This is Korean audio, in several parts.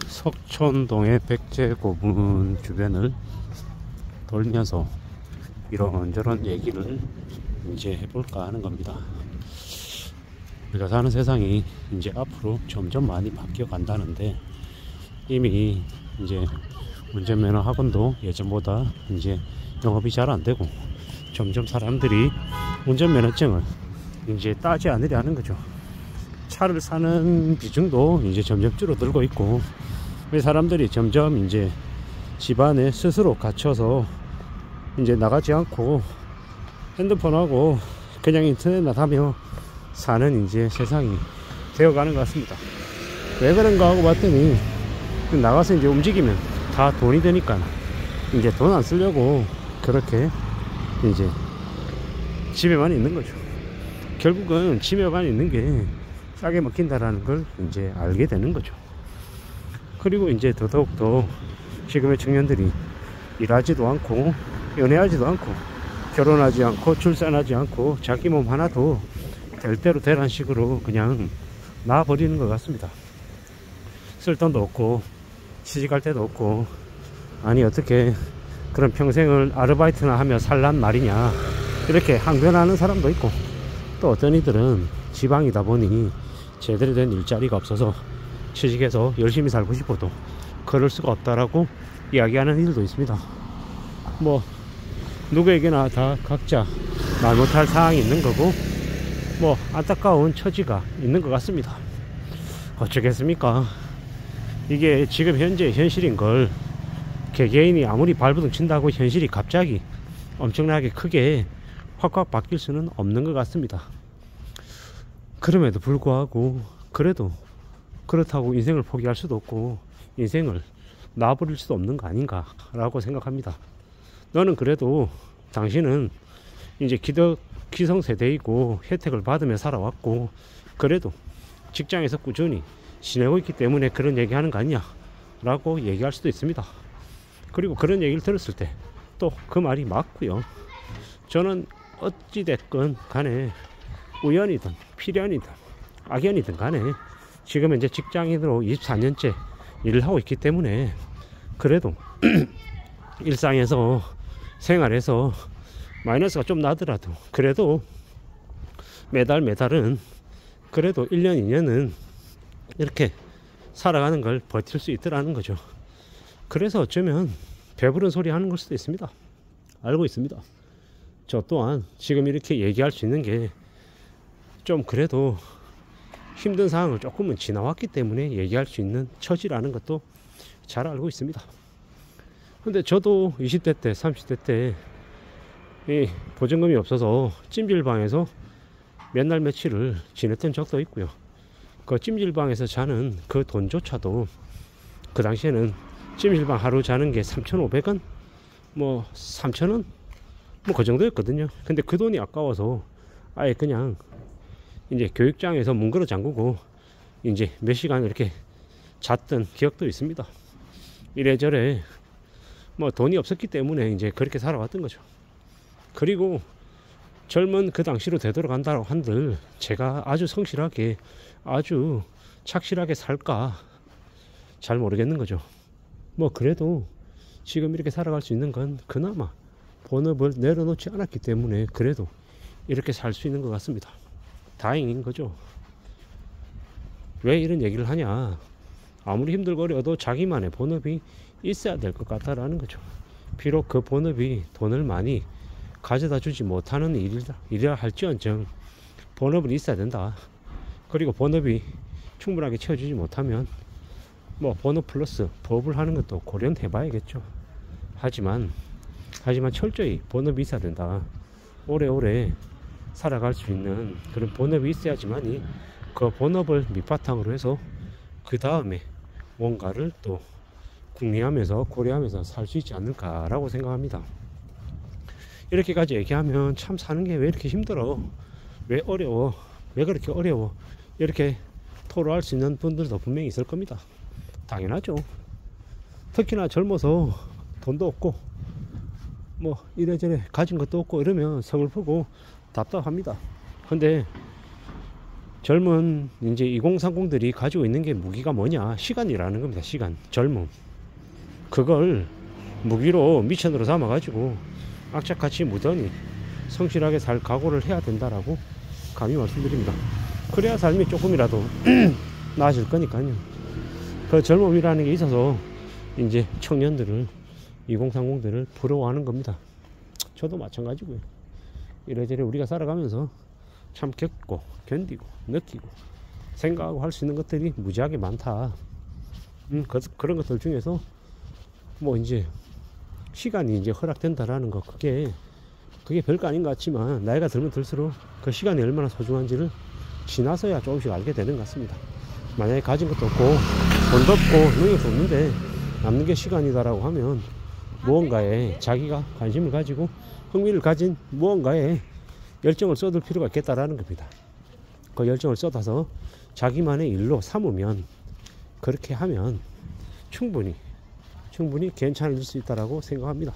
석촌동의 백제고문 주변을 돌면서 이런저런 얘기를 이제 해볼까 하는 겁니다. 우리가 사는 세상이 이제 앞으로 점점 많이 바뀌어 간다는데, 이미 이제 운전면허 학원도 예전보다 이제 영업이 잘 안 되고, 점점 사람들이 운전면허증을 이제 따지 않으려 하는 거죠. 차를 사는 비중도 이제 점점 줄어들고 있고, 사람들이 점점 이제 집안에 스스로 갇혀서 이제 나가지 않고 핸드폰하고 그냥 인터넷만 하며 사는 이제 세상이 되어가는 것 같습니다. 왜 그런가 하고 봤더니, 나가서 이제 움직이면 다 돈이 되니까 이제 돈 안 쓰려고 그렇게 이제 집에만 있는 거죠. 결국은 집에만 있는 게 싸게 먹힌다라는 걸 이제 알게 되는 거죠. 그리고 이제 더더욱더 지금의 청년들이 일하지도 않고 연애하지도 않고 결혼하지 않고 출산하지 않고 자기 몸 하나도 될 대로 되라는 식으로 그냥 놔버리는 것 같습니다. 쓸 돈도 없고 취직할 데도 없고, 아니 어떻게 그런 평생을 아르바이트나 하며 살란 말이냐, 이렇게 항변하는 사람도 있고, 또 어떤 이들은 지방이다 보니 제대로 된 일자리가 없어서 취직해서 열심히 살고 싶어도 그럴 수가 없다라고 이야기하는 일도 있습니다. 뭐 누구에게나 다 각자 말 못할 사항이 있는 거고, 뭐 안타까운 처지가 있는 것 같습니다. 어쩌겠습니까? 이게 지금 현재 현실인 걸 개개인이 아무리 발버둥 친다고 현실이 갑자기 엄청나게 크게 확확 바뀔 수는 없는 것 같습니다. 그럼에도 불구하고 그래도 그렇다고 인생을 포기할 수도 없고 인생을 놔버릴 수도 없는 거 아닌가 라고 생각합니다. 너는 그래도, 당신은 이제 기성세대이고 혜택을 받으며 살아왔고, 그래도 직장에서 꾸준히 지내고 있기 때문에 그런 얘기 하는 거 아니냐 라고 얘기할 수도 있습니다. 그리고 그런 얘기를 들었을 때 또 그 말이 맞고요. 저는 어찌됐건 간에 우연이든 필연이든 악연이든 간에 지금 이제 직장인으로 24년째 일을 하고 있기 때문에, 그래도 일상에서 생활에서 마이너스가 좀 나더라도 그래도 매달은 그래도 1년 2년은 이렇게 살아가는 걸 버틸 수 있더라는 거죠. 그래서 어쩌면 배부른 소리 하는 걸 수도 있습니다. 알고 있습니다. 저 또한 지금 이렇게 얘기할 수 있는 게 좀 그래도 힘든 상황을 조금은 지나왔기 때문에 얘기할 수 있는 처지라는 것도 잘 알고 있습니다. 근데 저도 20대 때 30대 때 이 보증금이 없어서 찜질방에서 몇 날 며칠을 지냈던 적도 있고요. 그 찜질방에서 자는 그 돈조차도 그 당시에는 찜질방 하루 자는 게 3,500원? 뭐 3,000원? 뭐 그 정도였거든요. 근데 그 돈이 아까워서 아예 그냥 이제 교육장에서 문 걸어 잠그고 이제 몇 시간 이렇게 잤던 기억도 있습니다. 이래저래 뭐 돈이 없었기 때문에 이제 그렇게 살아왔던 거죠. 그리고 젊은 그 당시로 되돌아간다고 한들 제가 아주 성실하게 아주 착실하게 살까 잘 모르겠는 거죠. 뭐 그래도 지금 이렇게 살아갈 수 있는 건 그나마 본업을 내려놓지 않았기 때문에 그래도 이렇게 살 수 있는 것 같습니다. 다행인 거죠. 왜 이런 얘기를 하냐, 아무리 힘들고 어려도 자기만의 본업이 있어야 될 것 같다라는 거죠. 비록 그 본업이 돈을 많이 가져다 주지 못하는 일이라 할지언정 본업은 있어야 된다. 그리고 본업이 충분하게 채워주지 못하면 뭐 본업 플러스 부업을 하는 것도 고려는 해봐야겠죠. 하지만 철저히 본업이 있어야 된다. 오래오래 살아갈 수 있는 그런 본업이 있어야지만이 그 본업을 밑바탕으로 해서 그 다음에 뭔가를 또 궁리하면서 고려하면서 살 수 있지 않을까라고 생각합니다. 이렇게까지 얘기하면 참 사는 게 왜 이렇게 힘들어, 왜 어려워, 왜 그렇게 어려워, 이렇게 토로할 수 있는 분들도 분명히 있을 겁니다. 당연하죠. 특히나 젊어서 돈도 없고 뭐 이래저래 가진 것도 없고 이러면 서글프고 답답합니다. 근데 젊은 이제 2030들이 가지고 있는 게 무기가 뭐냐? 시간이라는 겁니다. 시간, 젊음. 그걸 무기로 미천으로 삼아가지고 악착같이 무던히 성실하게 살 각오를 해야 된다라고 감히 말씀드립니다. 그래야 삶이 조금이라도 나아질 거니까요. 그 젊음이라는 게 있어서 이제 청년들을 2030들을 부러워하는 겁니다. 저도 마찬가지고요. 이래저래 우리가 살아가면서 참 겪고 견디고 느끼고 생각하고 할 수 있는 것들이 무지하게 많다. 그런 것들 중에서 뭐 이제 시간이 이제 허락된다라는 거, 그게 별거 아닌 것 같지만 나이가 들면 들수록 그 시간이 얼마나 소중한지를 지나서야 조금씩 알게 되는 것 같습니다. 만약에 가진 것도 없고 돈도 없고 능력도 없는데 남는 게 시간이다라고 하면 무언가에 자기가 관심을 가지고 흥미를 가진 무언가에 열정을 쏟을 필요가 있겠다라는 겁니다. 그 열정을 쏟아서 자기만의 일로 삼으면, 그렇게 하면 충분히 괜찮을 수 있다라고 생각합니다.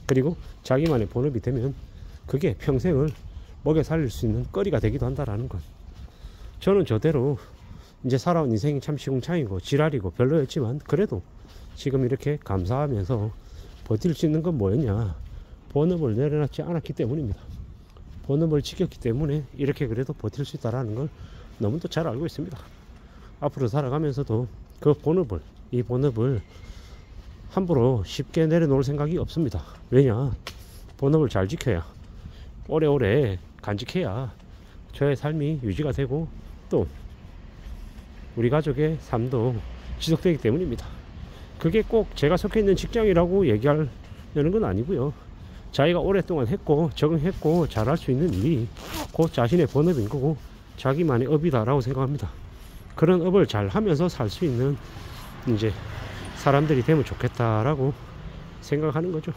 그리고 자기만의 본업이 되면 그게 평생을 먹여 살릴 수 있는 거리가 되기도 한다라는 것. 저는 저대로 이제 살아온 인생이 참 시궁창이고 지랄이고 별로였지만 그래도 지금 이렇게 감사하면서 버틸 수 있는 건 뭐였냐? 본업을 내려놓지 않았기 때문입니다. 본업을 지켰기 때문에 이렇게 그래도 버틸 수 있다라는 걸 너무도 잘 알고 있습니다. 앞으로 살아가면서도 이 본업을 함부로 쉽게 내려놓을 생각이 없습니다. 왜냐? 본업을 잘 지켜야, 오래오래 간직해야 저의 삶이 유지가 되고 또 우리 가족의 삶도 지속되기 때문입니다. 그게 꼭 제가 속해 있는 직장이라고 얘기하려는 건 아니고요. 자기가 오랫동안 했고 적응했고 잘할 수 있는 일이 곧 자신의 본업인 거고 자기만의 업이다라고 생각합니다. 그런 업을 잘 하면서 살 수 있는 이제 사람들이 되면 좋겠다라고 생각하는 거죠.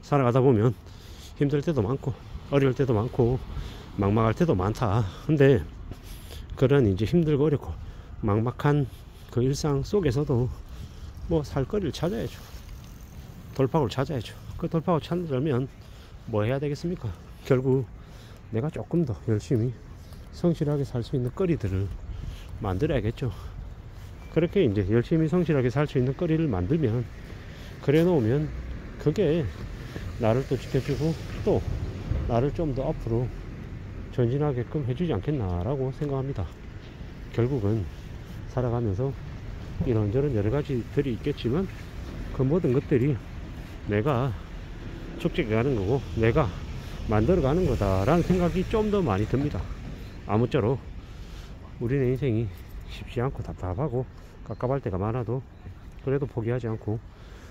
살아가다 보면 힘들 때도 많고 어려울 때도 많고 막막할 때도 많다. 근데 그런 이제 힘들고 어렵고 막막한 그 일상 속에서도 뭐 살 거리를 찾아야죠. 돌파구를 찾아야죠. 그 돌파구 찾으려면 뭐 해야 되겠습니까? 결국 내가 조금 더 열심히 성실하게 살 수 있는 거리들을 만들어야겠죠. 그렇게 이제 열심히 성실하게 살 수 있는 거리를 만들면, 그래 놓으면 그게 나를 또 지켜주고 또 나를 좀 더 앞으로 전진하게끔 해주지 않겠나라고 생각합니다. 결국은 살아가면서 이런저런 여러 가지들이 있겠지만 그 모든 것들이 내가 축적해가는 거고 내가 만들어가는 거다라는 생각이 좀 더 많이 듭니다. 아무쪼록 우리의 인생이 쉽지 않고 답답하고 깝깝할 때가 많아도 그래도 포기하지 않고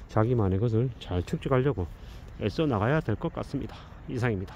자기만의 것을 잘 축적하려고 애써 나가야 될 것 같습니다. 이상입니다.